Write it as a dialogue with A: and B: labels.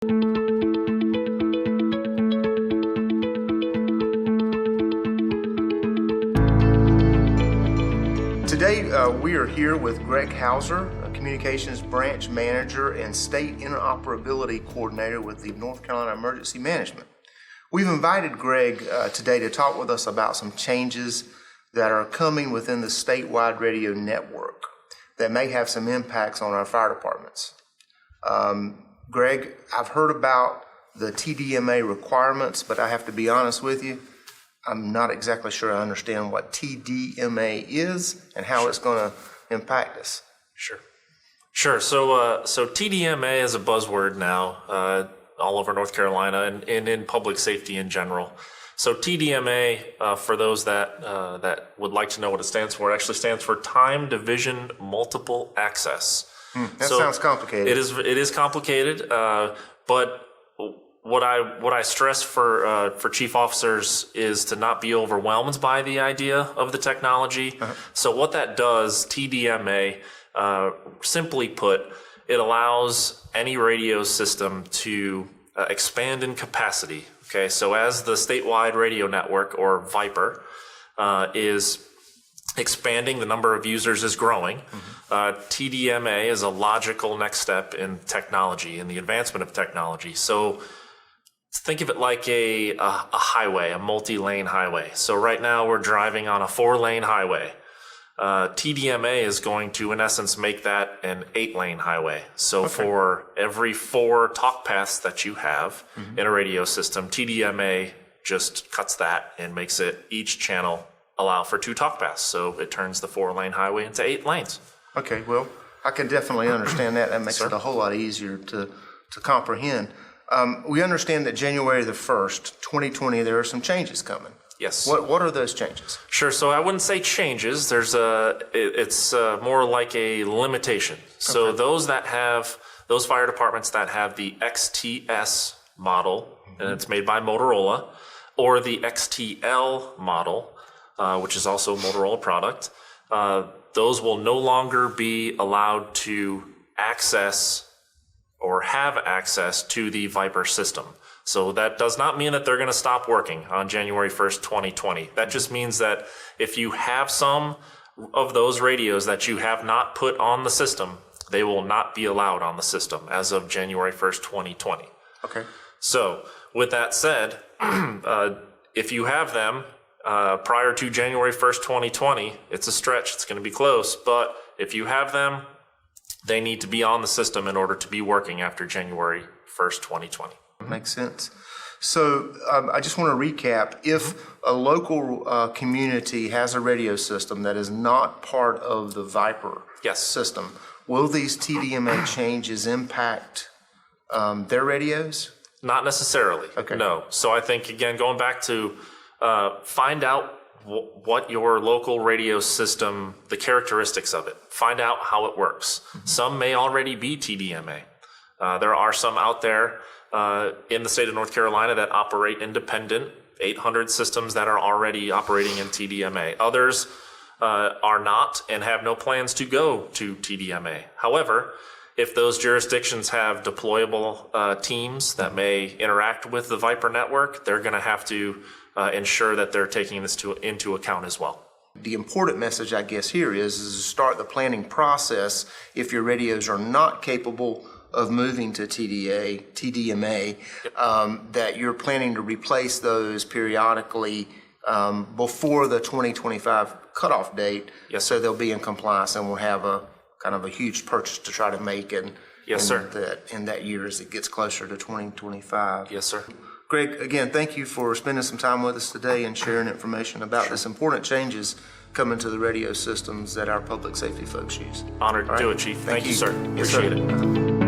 A: Today, we are here with Greg Hauser, a Communications Branch Manager and State Interoperability Coordinator with the North Carolina Emergency Management. We've invited Greg today to talk with us about some changes that are coming within the statewide radio network that may have some impacts on our fire departments. Greg, I've heard about the TDMA requirements, but I have to be honest with you, I'm not exactly sure I understand what TDMA is and how it's going to impact us.
B: Sure. So TDMA is a buzzword now all over North Carolina and in public safety in general. So TDMA, for those that would like to know what it stands for, it actually stands for Time Division Multiple Access.
A: That sounds complicated.
B: It is complicated, but what I stress for chief officers is to not be overwhelmed by the idea of the technology. So what that does, TDMA, simply put, it allows any radio system to expand in capacity. Okay, so as the statewide radio network, or Viper, is expanding, the number of users is growing. TDMA is a logical next step in technology, in the advancement of technology. So think of it like a highway, a multi-lane highway. So right now we're driving on a 4-lane highway. TDMA is going to, in essence, make that an 8-lane highway. So for every 4 talk paths that you have in a radio system, TDMA just cuts that and makes it each channel allow for 2 talk paths. So it turns the 4-lane highway into 8 lanes.
A: Okay, well, I can definitely understand that. That makes it a whole lot easier to comprehend. We understand that January the 1st, 2020, there are some changes coming.
B: Yes.
A: What are those changes?
B: Sure. So I wouldn't say changes. It's more like a limitation. So those fire departments that have the XTS model, and it's made by Motorola, or the XTL model, which is also a Motorola product, those will no longer be allowed to access or have access to the Viper system. So that does not mean that they're going to stop working on January 1st, 2020. That just means that if you have some of those radios that you have not put on the system, they will not be allowed on the system as of January 1st, 2020.
A: Okay.
B: So with that said, if you have them prior to January 1st, 2020, it's a stretch, it's going to be close, but if you have them, they need to be on the system in order to be working after January 1st, 2020.
A: Makes sense. So I just want to recap. If a local community has a radio system that is not part of the Viper system, will these TDMA changes impact their radios?
B: Not necessarily.
A: Okay.
B: No. So I think, again, going back to find out what your local radio system, the characteristics of it, find out how it works. Some may already be TDMA. There are some out there in the state of North Carolina that operate independent, 800 systems that are already operating in TDMA. Others are not and have no plans to go to TDMA. However, if those jurisdictions have deployable teams that may interact with the Viper network, they're going to have to ensure that they're taking this into account as well.
A: The important message, I guess, here is to start the planning process if your radios are not capable of moving to TDMA, that you're planning to replace those periodically before the 2025 cutoff date.
B: Yes,
A: so they'll be in compliance and we'll have a kind of a huge purchase to try to make in that year as it gets closer to 2025.
B: Yes, sir.
A: Greg, again, thank you for spending some time with us today and sharing information about this important changes coming to the radio systems that our public safety folks use.
B: Honored to do it, Chief. Thank you, sir.
A: Yes,
B: Appreciate it.